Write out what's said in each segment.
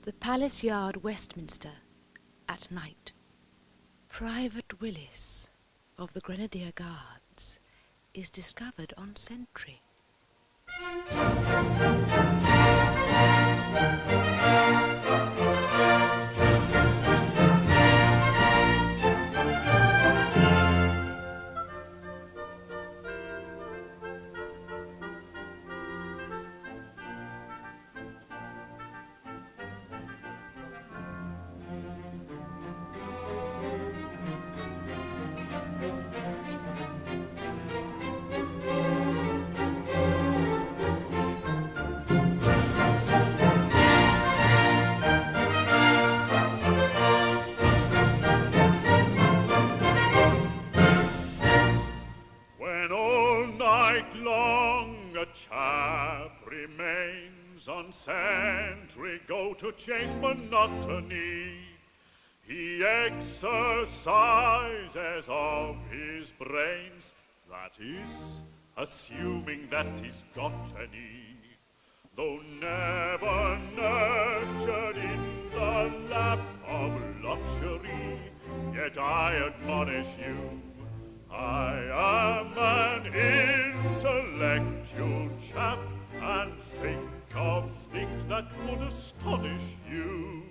The Palace Yard, Westminster, at night. Private Willis of the Grenadier Guards is discovered on sentry. On sentry go to chase monotony. He exercises of his brains, that is, assuming that he's got any. Though never nurtured in the lap of luxury, yet I admonish you, I am an intellectual chap, and think of things that would astonish you.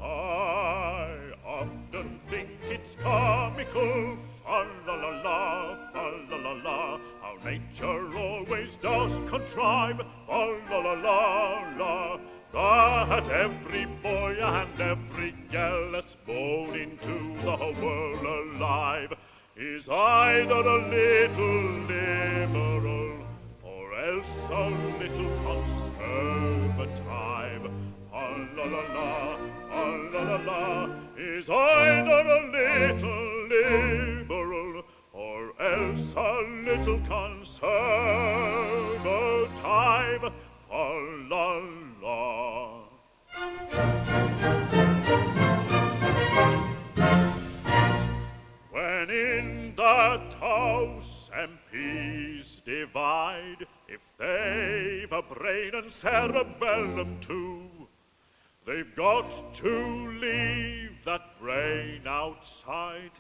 I often think it's comical, fa-la-la-la, fa-la-la-la, how nature always does contrive, fa-la-la-la-la, that every boy and every girl that's born into the world alive is either a little liberal else a little conservative. Ah-la-la-la, ah-la-la-la, is either a little liberal or else a little conservative. Ah-la-la. When in that house MPs divide, if they've a brain and cerebellum too, they've got to leave that brain outside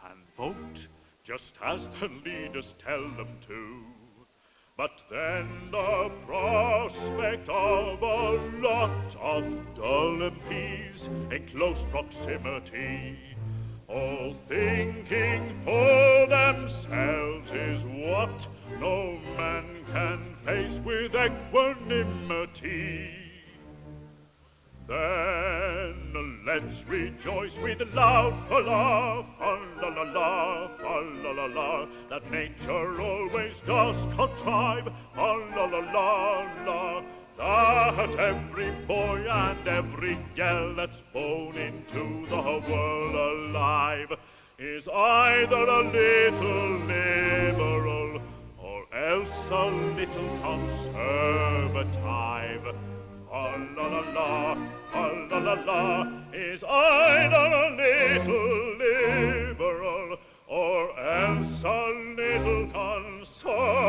and vote just as the leaders tell them to. But then the prospect of a lot of dull MPs in close proximity, all thinking for themselves, is what no man can face with equanimity. Then let's rejoice with love, fa-la, fa-la-la-la, fa-la-la-la, that nature always does contrive, fa-la-la-la-la, that every boy and every girl that's born into the world alive is either a little liberal or else a little conservative. Ah-la-la-la, ah-la-la-la, is either a little liberal or else a little conservative.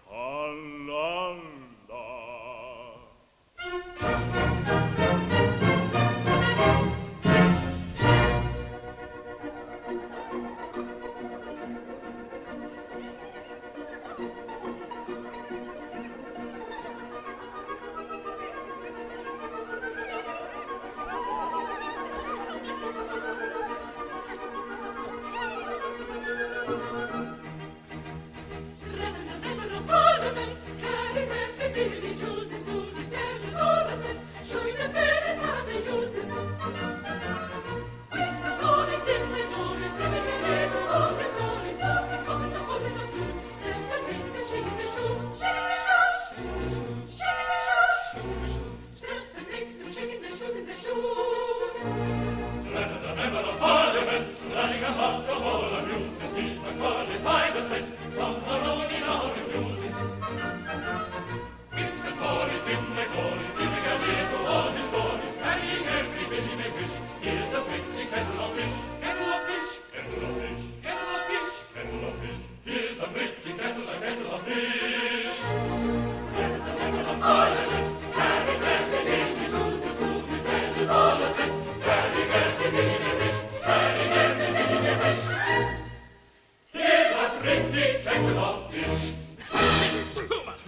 Ah-la-la.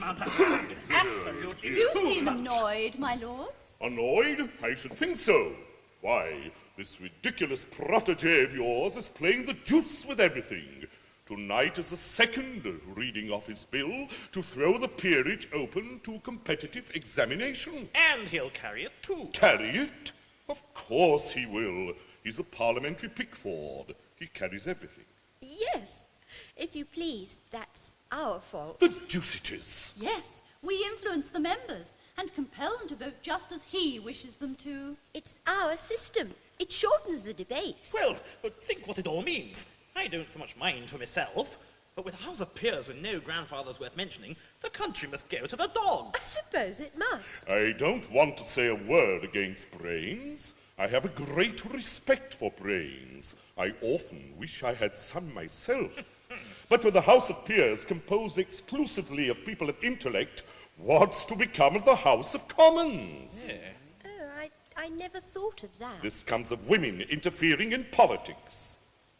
Mountararat is absolutely You too seem much. annoyed, my lords. Annoyed? I should think so. Why, this ridiculous protégé of yours is playing the deuce with everything. Tonight is the second reading of his bill to throw the peerage open to competitive examination. And he'll carry it too. Carry it? Of course he will. He's a parliamentary Pickford. He carries everything. Yes, if you please, that's our fault. The deuce it is. Yes, we influence the members and compel them to vote just as he wishes them to. It's our system. It shortens the debates. Well, but think what it all means. I don't so much mind for myself, but with a House of Peers with no grandfathers worth mentioning, the country must go to the dogs. I suppose it must. I don't want to say a word against brains. I have a great respect for brains. I often wish I had some myself. But with a House of Peers composed exclusively of people of intellect, what's to become of the House of Commons? Yeah. Oh, I never thought of that. This comes of women interfering in politics.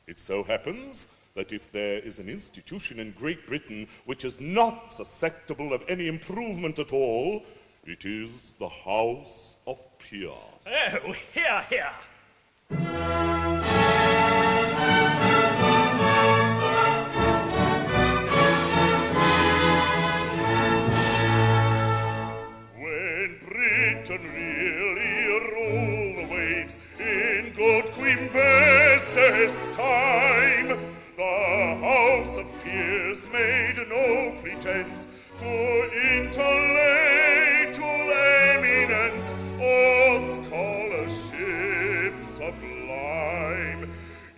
It so happens that if there is an institution in Great Britain which is not susceptible of any improvement at all, it is the House of Peers. Oh, hear, hear. When Britain really ruled the waves in good Queen Bess's time, the House of Peers made no pretense to intellectual eminence or scholarship sublime.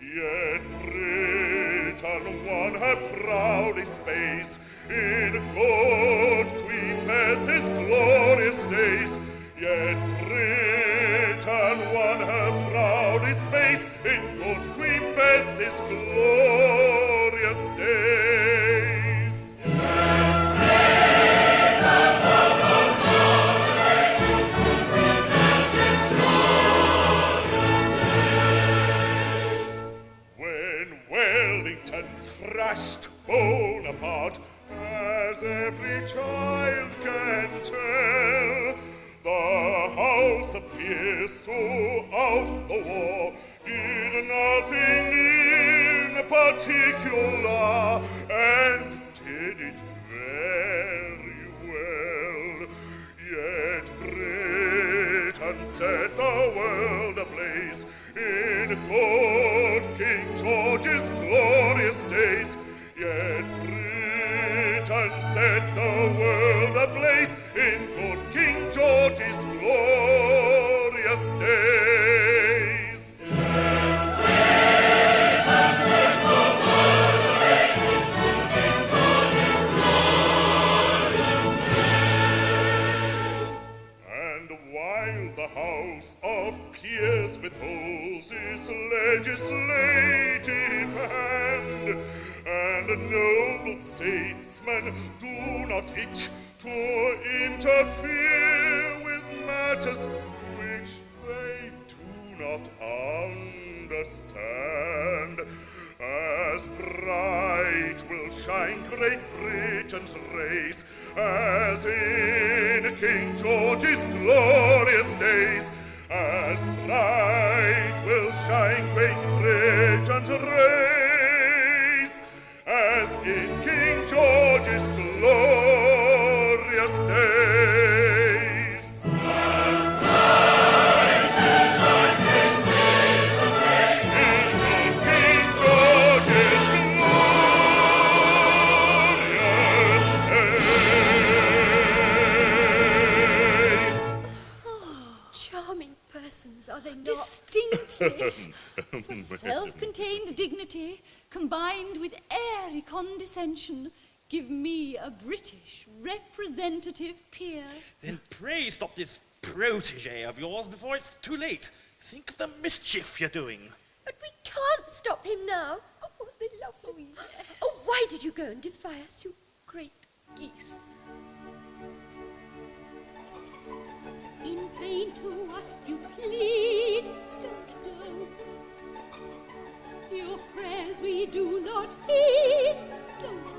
Yet Britain won her proudest space in good Queen Bess's glorious days. Yet Britain won her proudest space in good Queen Bess's glorious days. When Wellington thrashed Bonaparte, as every child can tell, the House of Peers throughout the war did nothing in particular, and did it very well. Yet Britain set the world ablaze in good King George's glorious days. Yet Britain set the world ablaze in good King George's glorious days. Yes, Britain set the world ablaze in good King George's glorious days. And while the House of Peers withholds its legislative hand, and noble statesmen do not itch to interfere with matters which they do not understand, as bright will shine Great Britain's rays as in King George's glorious days. As bright will shine Great Britain's rays as in King George's glorious days. As bright will shine Great Britain's rays in King George's glorious days. Oh, charming persons, are they not? Distinctly. For self-contained dignity, combined with airy condescension, give me a British representative peer. Then pray stop this protégé of yours before it's too late. Think of the mischief you're doing. But we can't stop him now. Oh, they lovely. Oh, yes. Oh, why did you go and defy us, you great geese? In vain to us you plead, don't go. Your prayers we do not heed, don't go.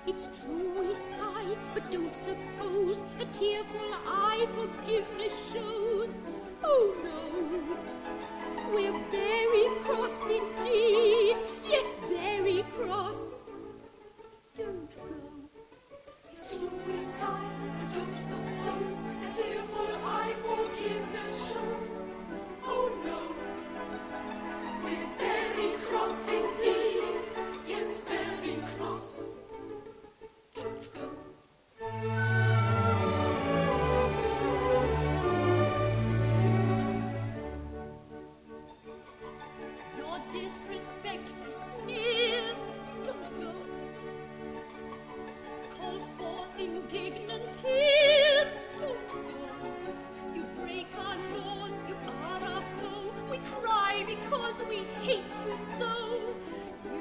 It's 'Tis true we sigh, but don't suppose a tearful eye forgiveness shows. Oh no, we're very cross indeed. Yes, very cross. Don't go. It's true we sigh, but don't suppose a tearful eye forgiveness shows. Oh no, we're very cross indeed. Yes, very cross. Don't go. Your disrespectful sneers, don't go. Call forth indignant tears, don't go. You break our laws, you are our foe. We cry because we hate you so. You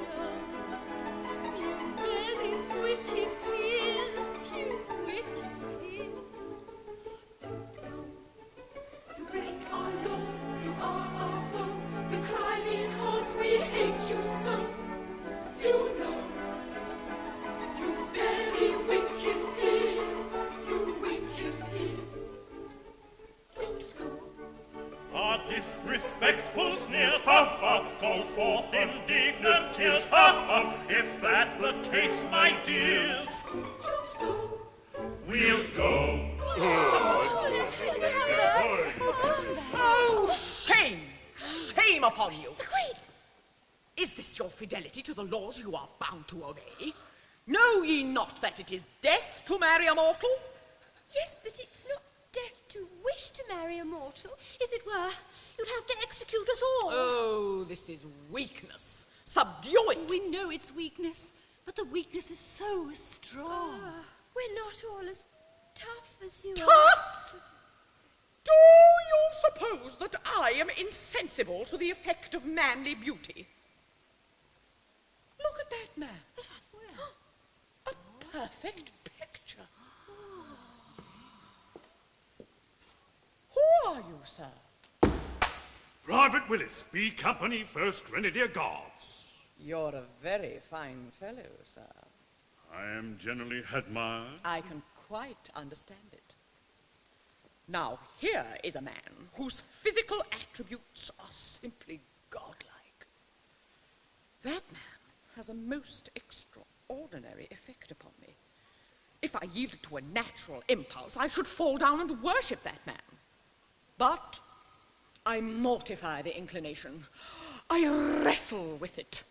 know, you very wicked peers, you wicked peers. Don't go. You break our laws, you are our foe. We cry because we hate you so. You know, you very wicked peers, you wicked peers. Don't go. Our disrespectful sneers, ha ha, call forth indignant tears, ha ha, if that's the case, my dears, Don't go. we'll go. Oh, shame! Shame upon you! Queen! Is this your fidelity to the laws you are bound to obey? Know ye not that it is death to marry a mortal? Yes, but it's not death to wish to marry a mortal. If it were, you'd have to execute us all. Oh, this is weakness. Subdue it! We know it's weakness, but the weakness is so strong. We're not all as tough as you are. Tough? Do you suppose that I am insensible to the effect of manly beauty? Look at that man. A perfect picture. Who are you, sir? Private Willis, B Company, 1st Grenadier Guards. You're a very fine fellow, sir. I am generally admired. I can quite understand it. Now, here is a man whose physical attributes are simply godlike. That man has a most extraordinary effect upon me. If I yielded to a natural impulse, I should fall down and worship that man. But I mortify the inclination. I wrestle with it.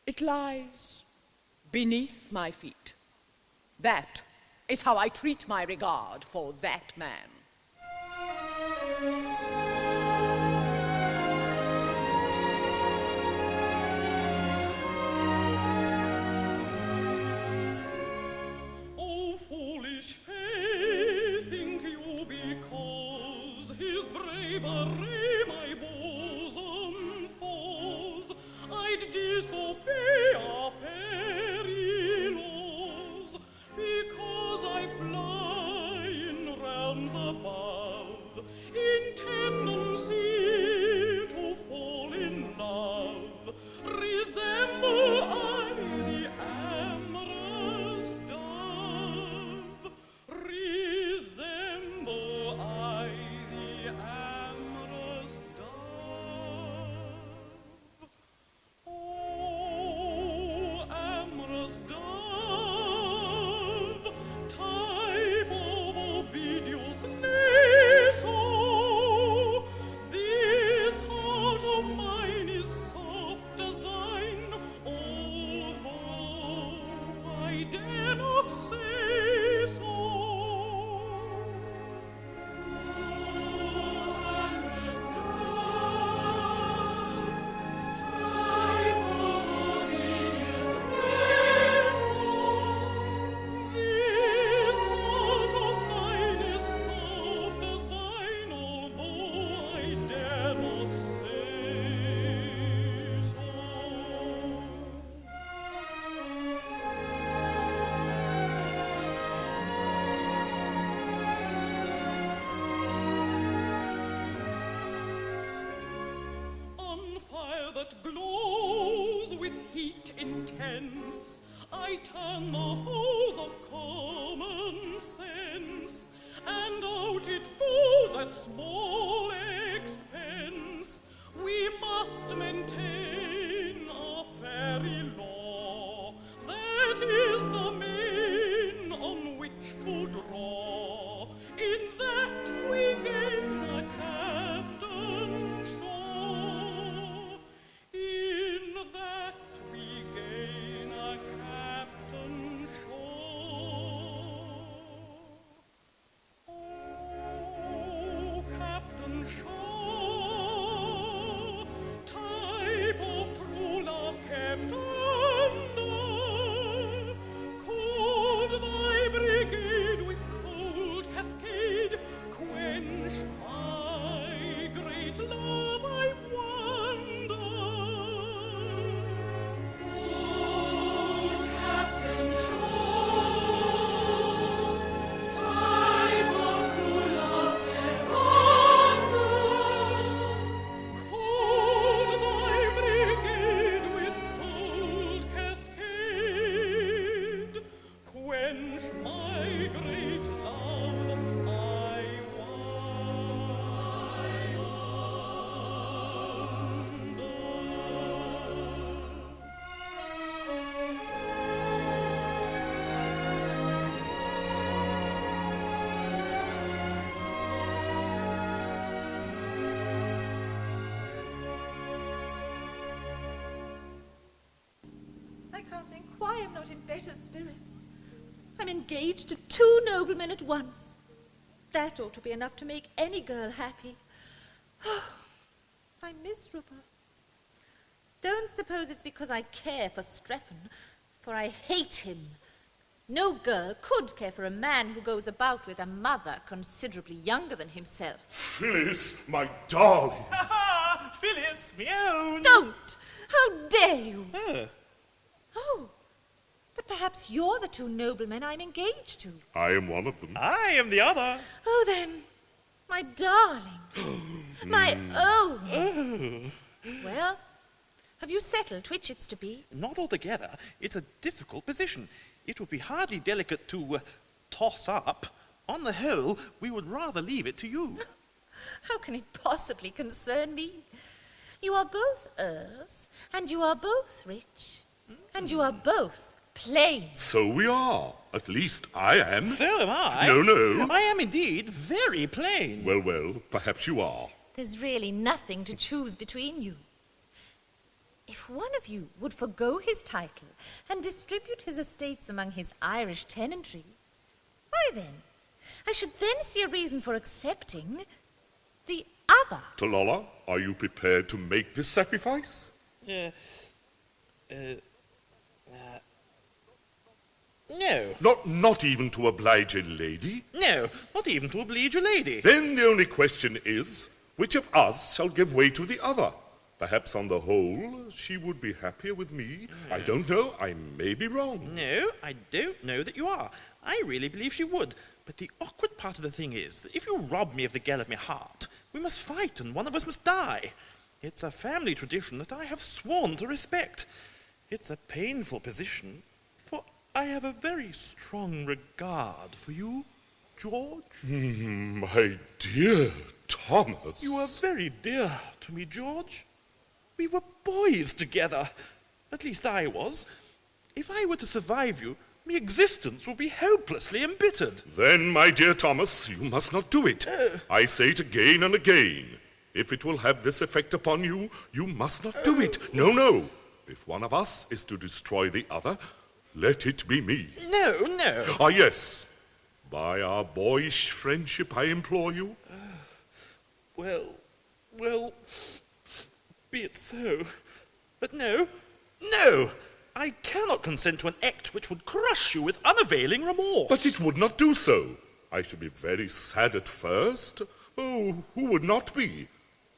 It lies beneath my feet. That is how I treat my regard for that man. Oh, foolish faith, think you because his bravery my bosom falls, I'd disobey our fairy laws, because I fly in realms above, in tendency to fall in love, resemble I the amorous dove, resemble I the amorous dove. Oh, amorous dove, type of Ovidius Naso, this heart of mine is soft as thine, although I dare not say so. Amorous dove, type of Ovidius Naso, this heart of mine is soft as thine, although I dare not say so. On fire that glows with heat intense, I turn the I can't think why I'm not in better spirits. I'm engaged to 2 noblemen at once. That ought to be enough to make any girl happy. I'm miserable. Don't suppose it's because I care for Strephon, for I hate him. No girl could care for a man who goes about with a mother considerably younger than himself. Phyllis, my darling. Ha-ha! Phyllis, me own! Don't! How dare you? Oh. But perhaps you're the 2 noblemen I'm engaged to. I am one of them. I am the other. Oh, then, my darling, my own. Well, have you settled which it's to be? Not altogether. It's a difficult position. It would be hardly delicate to toss up. On the whole, we would rather leave it to you. How can it possibly concern me? You are both earls, and you are both rich, and you are both plain. So we are. At least I am. So am I. No. I am indeed very plain. Well, perhaps you are. There's really nothing to choose between you. If one of you would forgo his title and distribute his estates among his Irish tenantry, why then, I should then see a reason for accepting the other. Tolloller, are you prepared to make this sacrifice? No. Not even to oblige a lady? No, not even to oblige a lady. Then the only question is, which of us shall give way to the other? Perhaps on the whole, she would be happier with me. I don't know. I may be wrong. No, I don't know that you are. I really believe she would. But the awkward part of the thing is that if you rob me of the girl of my heart, we must fight and one of us must die. It's a family tradition that I have sworn to respect. It's a painful position, for I have a very strong regard for you, George. My dear Thomas. You are very dear to me, George. We were boys together. At least I was. If I were to survive you, my existence would be hopelessly embittered. Then, my dear Thomas, you must not do it. I say it again and again. If it will have this effect upon you, you must not do it. No. If one of us is to destroy the other, let it be me. No. Ah, yes. By our boyish friendship, I implore you. Well, be it so. But no. I cannot consent to an act which would crush you with unavailing remorse. But it would not do so. I should be very sad at first. Oh, who would not be?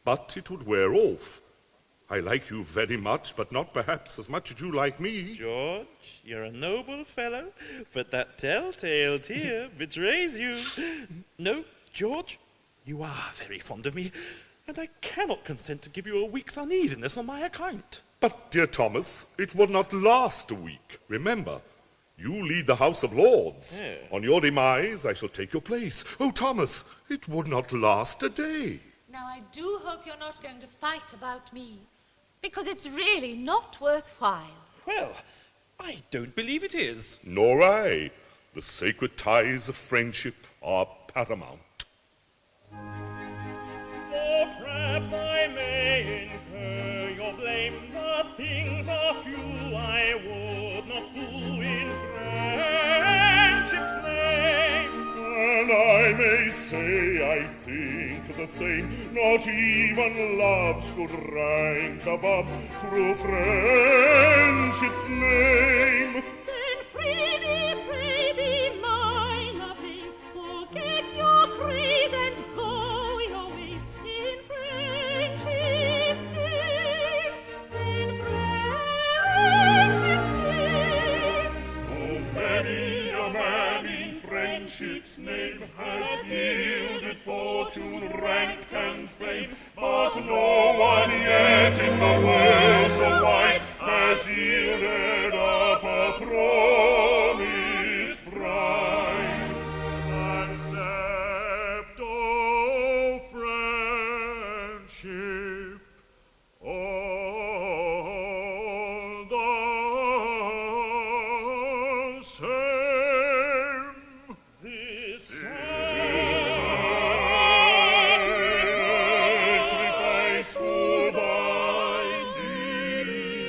But it would wear off. I like you very much, but not perhaps as much as you like me. George, you're a noble fellow, but that telltale tear betrays you. No, George, you are very fond of me, and I cannot consent to give you a week's uneasiness on my account. But, dear Thomas, it will not last a week. Remember, you lead the House of Lords. Yeah. On your demise, I shall take your place. Oh, Thomas, it would not last a day. Now, I do hope you're not going to fight about me, because it's really not worthwhile. Well, I don't believe it is. Nor I. The sacred ties of friendship are paramount. For perhaps I may incur your blame. The things are few I would not do in friendship's name. And I may say I think the same. Not even love should rank above true friendship's name. Then freely pray be mine a pain. Forget your craze and go your ways in friendship's name. In friendship's name. Oh, many a man in friendship's name has yielded fortune, rank, and fame, but no one yet in the world so wide has yielded up a promised bride. Accept, O friendship, all the same. This sacrifice to thy dear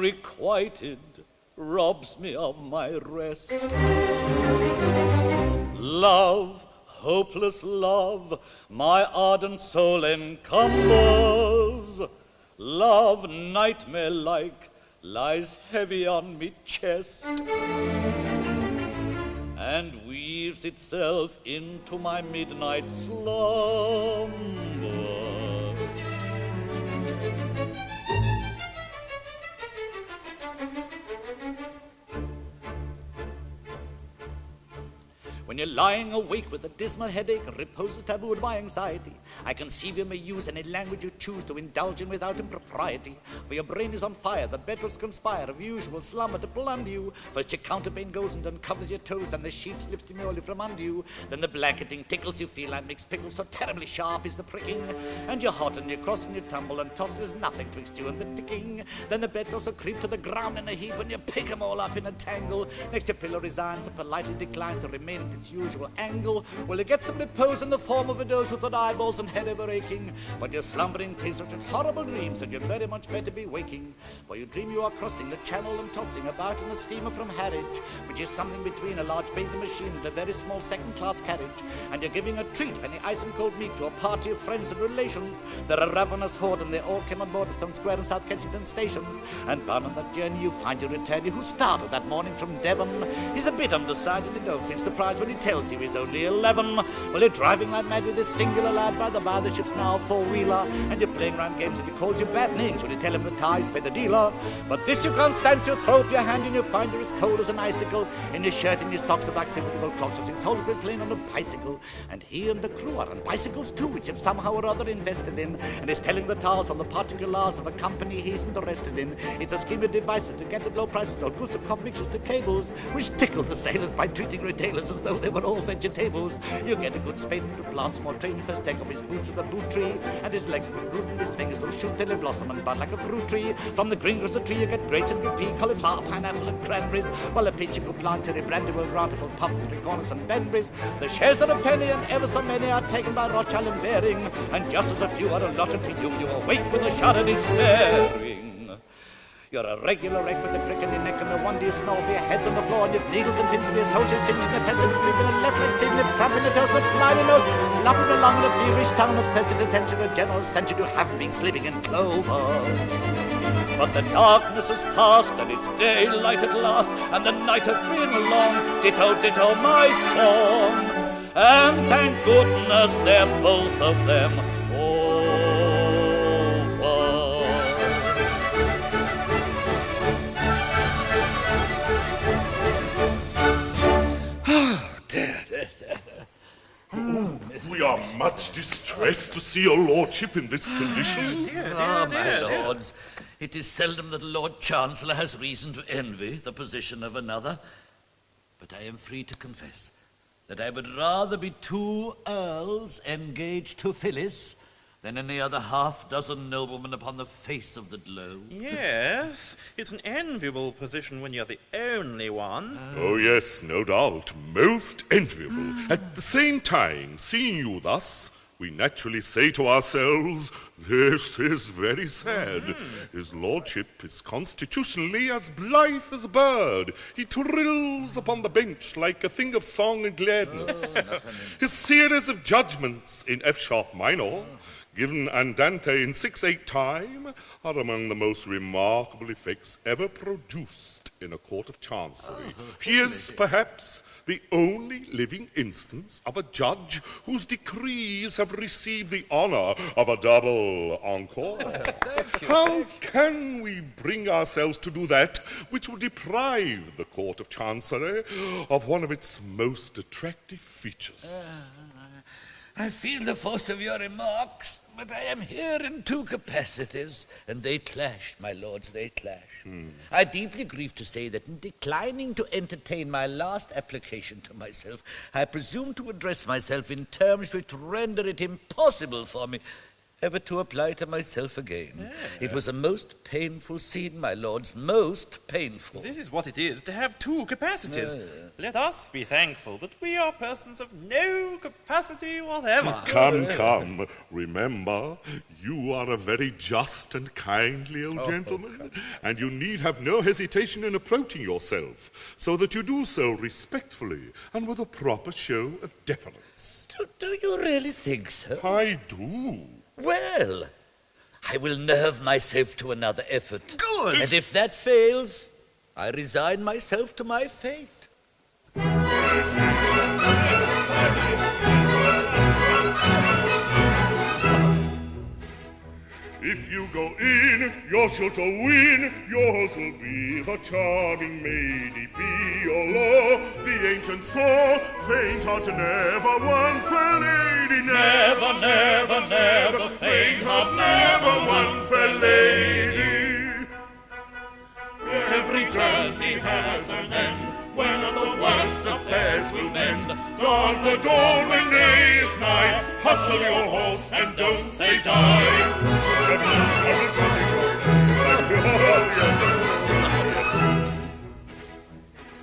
unrequited, robs me of my rest. Love, hopeless love, my ardent soul encumbers. Love, nightmare-like, lies heavy on me chest, and weaves itself into my midnight slumbers. When you're lying awake with a dismal headache, repose is tabooed by anxiety. I conceive you may use any language you choose to indulge in without impropriety. For your brain is on fire, the bedrolls conspire of usual slumber to plunder you. First your counterpane goes and uncovers your toes, then the sheet slips demurely from under you. Then the blanketing tickles you feel like mixed pickles, so terribly sharp is the pricking. And you're hot and you cross and you tumble and toss, there's nothing twixt you and the ticking. Then the bedclothes will creep to the ground in a heap and you pick 'em all up in a tangle. Next your pillow resigns and politely declines to remain at its usual angle. Well, you get some repose in the form of a dose without eyeballs and head ever aching. But your slumbering takes such horrible dreams that you'd very much better be waking. For you dream you are crossing the channel and tossing about in a steamer from Harwich, which is something between a large bathing machine and a very small second-class carriage. And you're giving a treat, penny ice and cold meat, to a party of friends and relations. They're a ravenous horde and they all came on board at some square in South Kensington stations. And bound on that journey you find your returning, who started that morning from Devon. He's a bit undecided and don't feel surprised when he tells you he's only 11. Well, you're driving like mad with this singular lad by the ship's now four-wheeler, and you're playing round games and he calls you bad names when you tell him the ties pay the dealer. But this you can't stand, so you throw up your hand and you find you're as cold as an icicle. In your shirt and your socks, the black silk with the gold clock, something Salisbury playing on a bicycle. And he and the crew are on bicycles too, which have somehow or other invested in, and is telling the tars on the particulars of a company he isn't arrested in. It's a scheme of devices to get at low prices or goose of cough mixtures to cables, which tickle the sailors by treating retailers as though they were all vegetables. You get a good spade to plant small train, first take off his boots with a boot tree, and his legs will root and his fingers will shoot till they blossom and bud like a fruit tree. From the green grows the tree, you get grapes and pea, cauliflower, pineapple and cranberries, while a peach you could plant cherry, brandy will grant it will puffs and three corners and Benberries. The shares that are penny and ever so many are taken by Rothschild and Baring, and just as a few are allotted to you, you awake with a shot of despairing. You're a regular wreck with a prick in your neck and no wonder you snore, for your head's on the floor and you've needles and pins in your soldiers, singing in the fence and creeping the left leg, steaming the cramp in your toes, and a fly in your nose, fluffing along in a feverish tongue with thirsty attention, a general stench you haven't been sleeping in clover. But the darkness has passed and it's daylight at last, and the night has been long, ditto, ditto, my song. And thank goodness they're both of them We are much distressed to see your lordship in this condition. My lords, it is seldom that a Lord Chancellor has reason to envy the position of another, but I am free to confess that I would rather be 2 earls engaged to Phyllis than any other half-dozen noblemen upon the face of the globe. Yes, it's an enviable position when you're the only one. Oh, yes, no doubt. Most enviable. At the same time, seeing you thus, we naturally say to ourselves, this is very sad. His lordship is constitutionally as blithe as a bird. He trills upon the bench like a thing of song and gladness. His series of judgments in F-sharp minor, given andante in 6/8 time, are among the most remarkable effects ever produced in a court of chancery. He is, perhaps, the only living instance of a judge whose decrees have received the honor of a double encore. How can we bring ourselves to do that which will deprive the court of chancery of one of its most attractive features? I feel the force of your remarks, but I am here in 2 capacities, and they clash, my lords, they clash. I deeply grieve to say that in declining to entertain my last application to myself, I presume to address myself in terms which render it impossible for me ever to apply to myself again. It was a most painful scene, my lords, most painful. This is what it is, to have two capacities. Let us be thankful that we are persons of no capacity whatever. Come. Remember, you are a very just and kindly old gentleman, and you need have no hesitation in approaching yourself, so that you do so respectfully and with a proper show of deference. Do you really think so? I do. Well, I will nerve myself to another effort. Good! And if that fails, I resign myself to my fate. If you go in, you're sure to win. Yours will be the charming Lady Violo. The ancient saw, faint heart never won fair lady. Never, never, never, faint heart never won fair lady. Every journey has an end, when at the worst affairs will mend. Guard the door when day is nigh, hustle your horse and don't say die.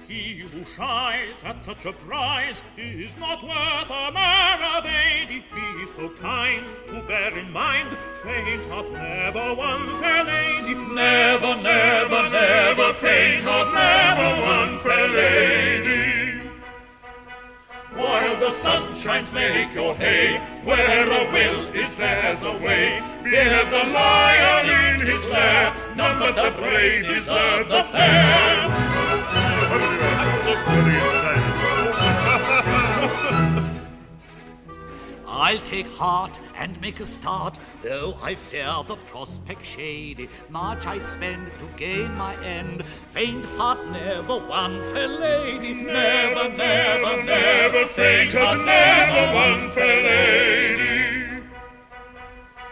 He who shies at such a prize is not worth a maravedi. Be so kind to bear in mind, faint heart never won fair lady. Never, never, never, faint heart never won fair lady. While the sunshines make your hay, where a will is there's a way. Bear the lion in his lair, none but the brave deserve the fair. I'll take heart and make a start, though I fear the prospect shady. Much I'd spend to gain my end, faint heart never won fair lady. Never, never, never, faint heart never won fair lady.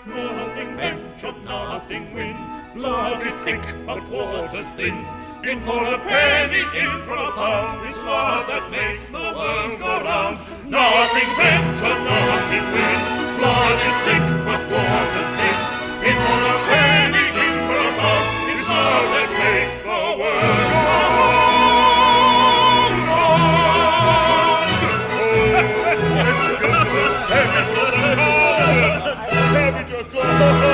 Nothing venture, nothing win. Blood is thick, but water's thin. In for a penny, in for a pound, it's love that makes the world go round. Nothing venture, nothing win. Blood is thick, but water's thin. In for a penny, in for a pound, it's love that makes the world go round. Let's go to the savage of the God! Savage of God!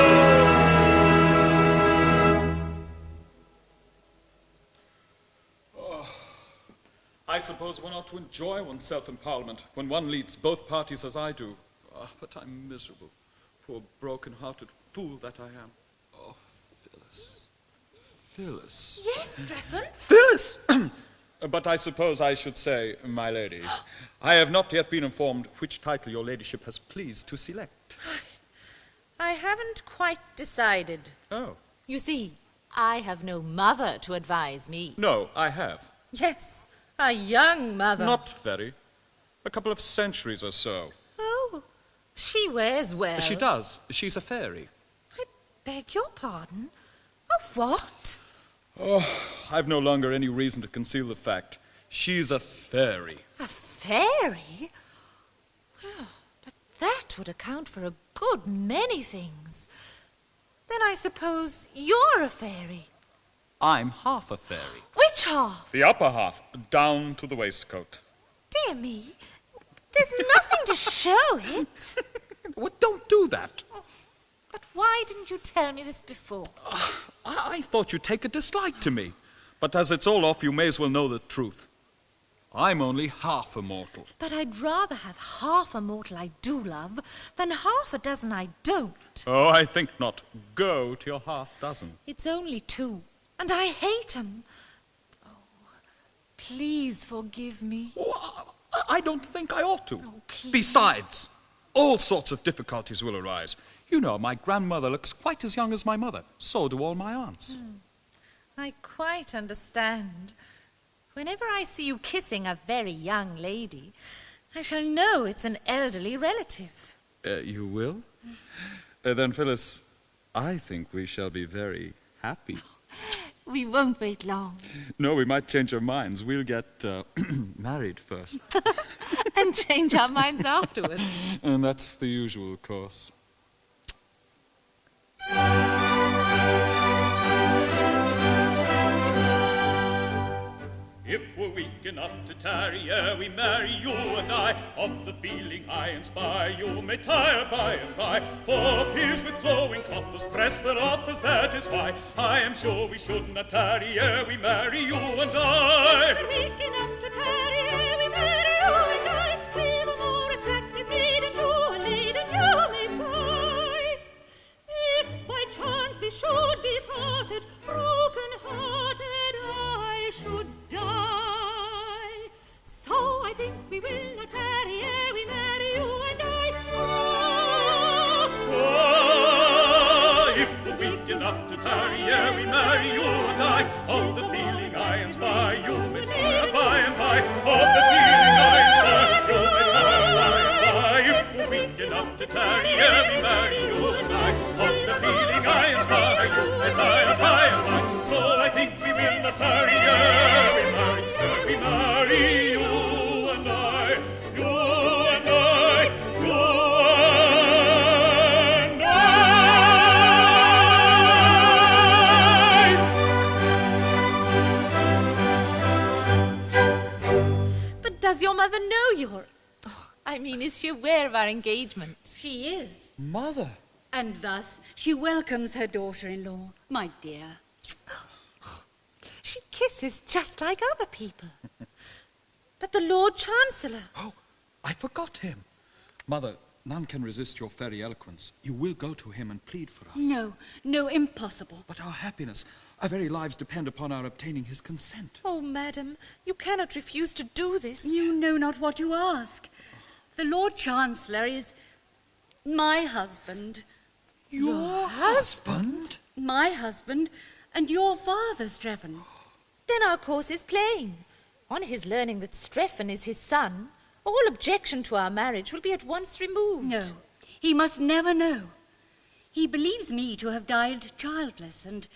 I suppose one ought to enjoy oneself in Parliament when one leads both parties as I do. But I'm miserable. Poor broken-hearted fool that I am. Oh, Phyllis. Phyllis. Yes, Strephon? Phyllis! But I suppose I should say, my lady, I have not yet been informed which title your ladyship has pleased to select. I haven't quite decided. Oh. You see, I have no mother to advise me. No, I have. Yes, a young mother. Not very. A couple of centuries or so. Oh, she wears well. She does. She's a fairy. I beg your pardon? A what? Oh, I've no longer any reason to conceal the fact. She's a fairy. A fairy? Well, but that would account for a good many things. Then I suppose you're a fairy. I'm half a fairy. Which half? The upper half, down to the waistcoat. Dear me, there's nothing to show it. Well, don't do that. But why didn't you tell me this before? I thought you'd take a dislike to me. But as it's all off, you may as well know the truth. I'm only half a mortal. But I'd rather have half a mortal I do love than half a dozen I don't. Oh, I think not. Go to your half dozen. It's only 2, and I hate 'em. Oh, please forgive me. Oh, I don't think I ought to. Oh, please. Besides, all sorts of difficulties will arise. You know, my grandmother looks quite as young as my mother. So do all my aunts. I quite understand. Whenever I see you kissing a very young lady, I shall know it's an elderly relative. You will? Then, Phyllis, I think we shall be very happy. We won't wait long. No, we might change our minds. We'll get married first. And change our minds afterwards. And that's the usual course. If we're weak enough to tarry ere we marry, you and I, of the feeling I inspire, you may tire by and by. For peers with glowing coffers press their offers, that is why I am sure we should not tarry ere we marry, you and I. If we're weak enough to tarry ere we marry, you and I, we've a more attractive maiden to a maiden you may fly. If by chance we should be parted, broken-hearted I should die. So I think we will not tarry ere we marry, you and I. If we're weak enough to tarry ere we marry, you and I, of the feeling I inspire, you may tire by and by. Of the feeling I inspire, you may tire by and by. If we're weak enough to tarry ere we marry, you and I, of the feeling I inspire, you may tire by and by. So I think we will not tarry ere we marry, you and I, you and I, you and But does your mother know you're... is she aware of our engagement? She is. Mother! And thus she welcomes her daughter-in-law, my dear. She kisses just like other people. But the Lord Chancellor... Oh, I forgot him. Mother, none can resist your fairy eloquence. You will go to him and plead for us. No, impossible. But our happiness, our very lives depend upon our obtaining his consent. Oh, madam, you cannot refuse to do this. You know not what you ask. The Lord Chancellor is my husband. Your husband? My husband and your father, Strephon. Then our course is plain. On his learning that Strephon is his son, all objection to our marriage will be at once removed. No, he must never know. He believes me to have died childless, and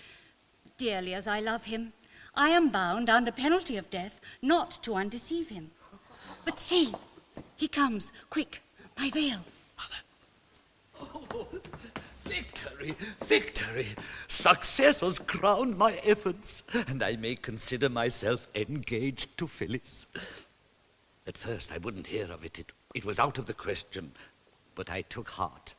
dearly as I love him, I am bound, under penalty of death, not to undeceive him. But see, he comes. Quick, my veil. Oh, victory, victory! Success has crowned my efforts, and I may consider myself engaged to Phyllis. At first I wouldn't hear of it. It was out of the question, but I took heart.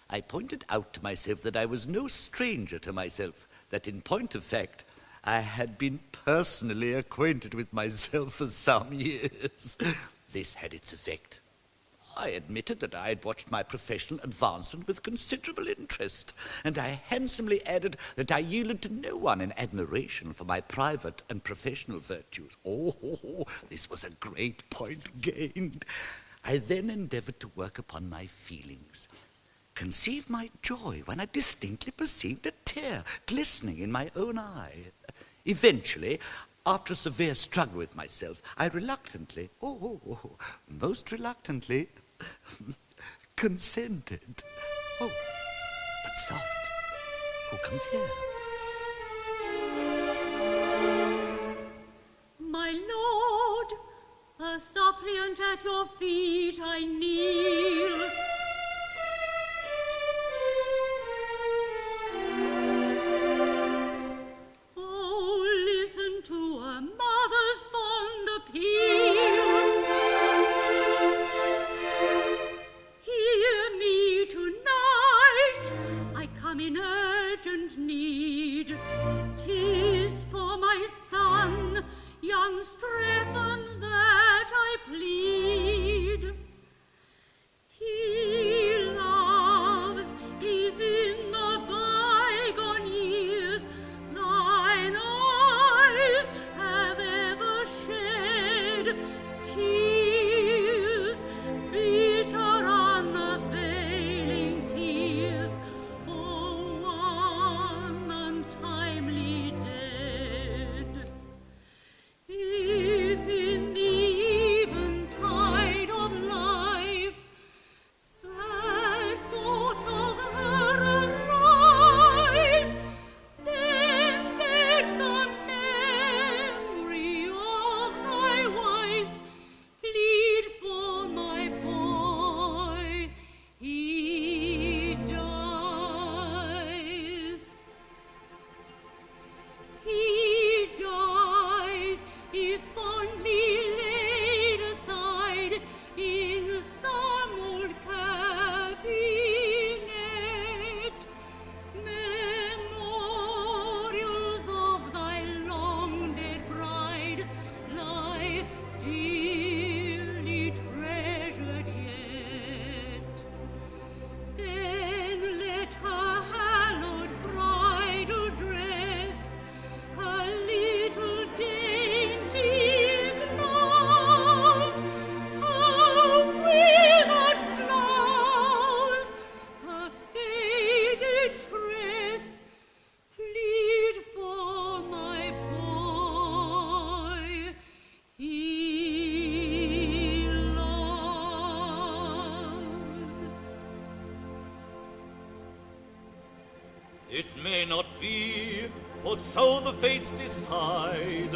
I pointed out to myself that I was no stranger to myself, that in point of fact, I had been personally acquainted with myself for some years. This had its effect. I admitted that I had watched my professional advancement with considerable interest, and I handsomely added that I yielded to no one in admiration for my private and professional virtues. Oh, this was a great point gained. I then endeavored to work upon my feelings. Conceive my joy when I distinctly perceived a tear glistening in my own eye. Eventually, after a severe struggle with myself, I reluctantly, most reluctantly, consented. Oh, but soft. Who comes here? My lord, a suppliant at your feet I kneel. Oh, listen to a mother's fond appeal. Hear me tonight, I come in urgent need. 'Tis for my son, young Strephon, that I plead. It may not be, for so the fates decide.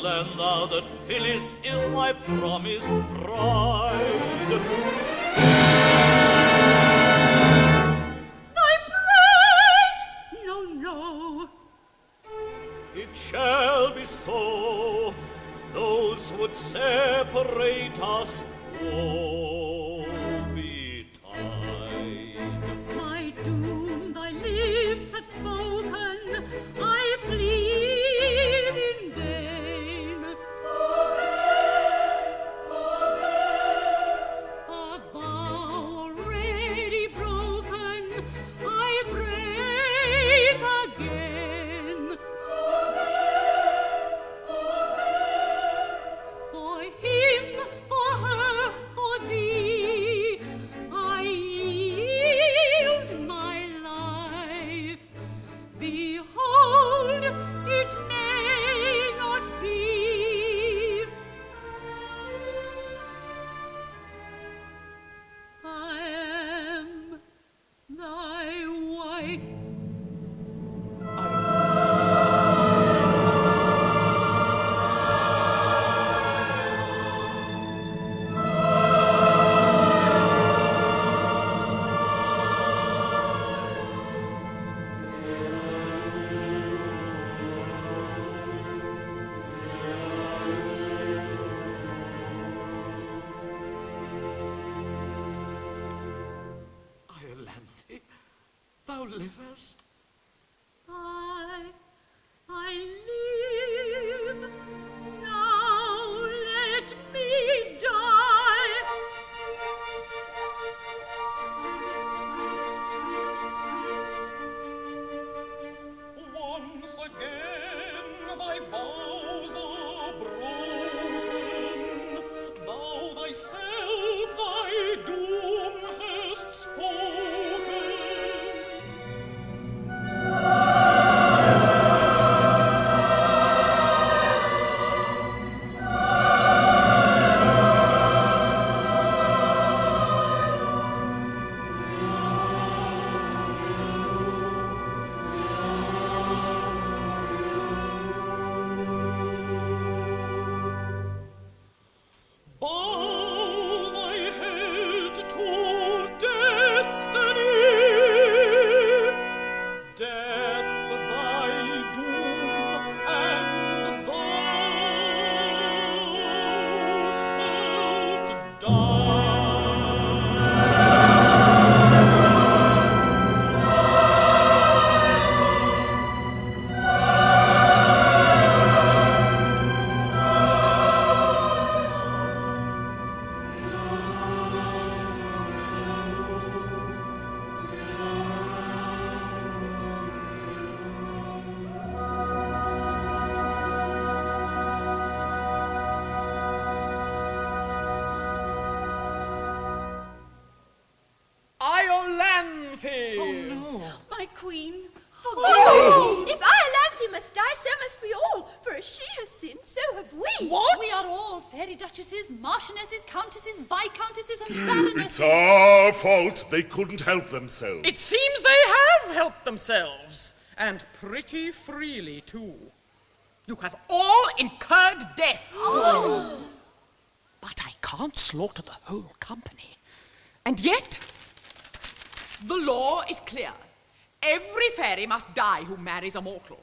Learn thou that Phyllis is my promised bride. Thy bride? No, no. It shall be so. Those who would separate us, woe betide. My doom thy lips have spoken, I plead in vain. Forbear, forbear. A vow already broken, I break again. Forbear, forbear. For him, for her, for thee, I yield my life. Behold, it may not be. I am thy wife. Iolanthe, thou livest? I live. Now let me die. Once again thy vows are broken. Thou thyself thy doom hast spoken. Bow thy head to destiny. Death thy doom, and thou shalt die. Iolanthe! My queen, Oh! If Iolanthe must die, so must we all. For as she has sinned, so have we. What? we are all fairy duchesses, marchionesses, countesses, viscountesses, and baronesses. It's our fault. They couldn't help themselves. It seems they have helped themselves, and pretty freely, too. You have all incurred death. But I can't slaughter the whole company. And yet, the law is clear. Every fairy must die who marries a mortal.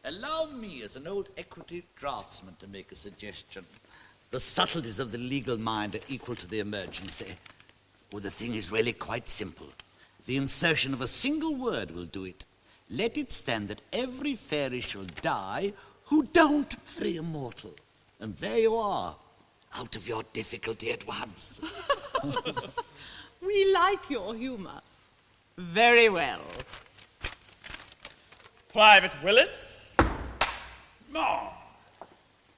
Allow me, as an old equity draftsman, to make a suggestion. The subtleties of the legal mind are equal to the emergency. Well, the thing is really quite simple. The insertion of a single word will do it. Let it stand that every fairy shall die who don't marry a mortal. And there you are, out of your difficulty at once. We like your humour. Very well. Private Willis?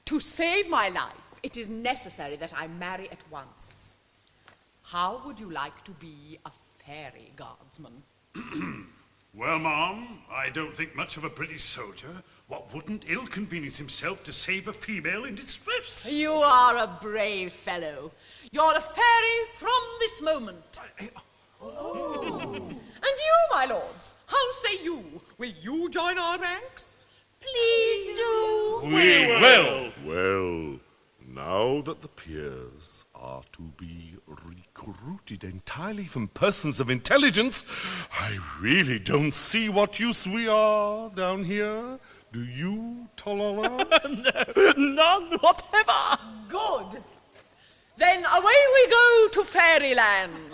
To save my life, it is necessary that I marry at once. How would you like to be a fairy guardsman? Well, Ma'am, I don't think much of a British soldier. What wouldn't ill-convenience himself to save a female in distress? You are a brave fellow. You're a fairy from this moment. And you, my lords, how say you? will you join our ranks? Please do. We will. Well, now that the peers are to be recruited entirely from persons of intelligence, I really don't see what use we are down here. Do you, Tolloller? No, none whatever. Good. Then away we go to Fairyland.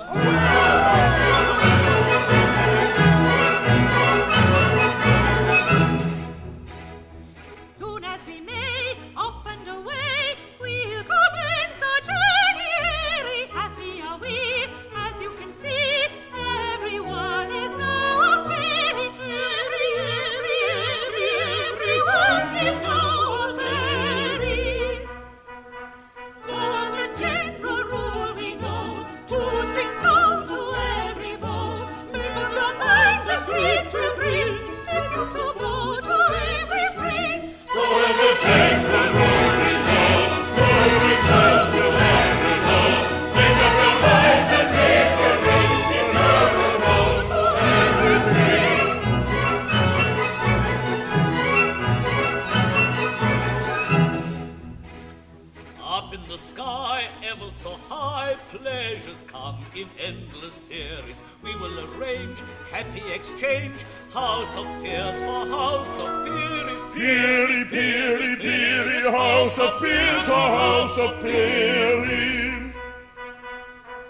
Soon as we may, off and away, we'll commence our journey airy. Happy are we, as you can see, everyone is now a fairy. Everyone is now a fairy. Oh, as a general rule we know, 2 strings go to every bow. Make up your minds that grief will bring, if you to bow to every string. Oh, as a general rule we know, 2 strings go to every bow. Make up your minds that grief will bring, if you to bow to every string. Up in the sky, ever so high, pleasures come in endless series. We will arrange happy exchange, house of peers for house of peers. Peery, peery, peery, house of peers, a house of peeries.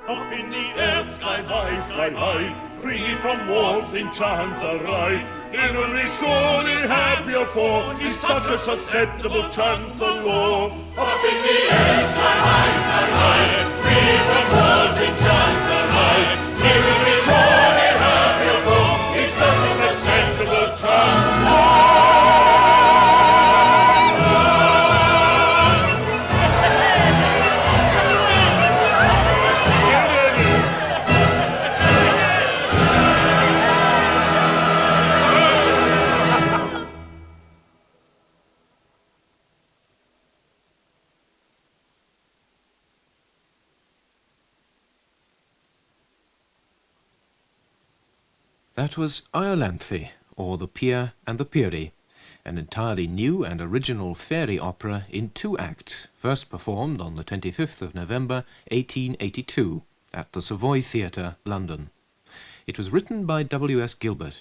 Up in the air, sky high, free from walls in Chancellor. It will be surely happier for he's such a susceptible Chancellor. Up in the air, sky high, free from walls in Chancellor. It will be surely happier for he's such a susceptible Chancellor. That was Iolanthe, or The Peer and the Peri, an entirely new and original fairy opera in 2 acts, first performed on the 25th of November 1882 at the Savoy Theatre, London. It was written by W.S. Gilbert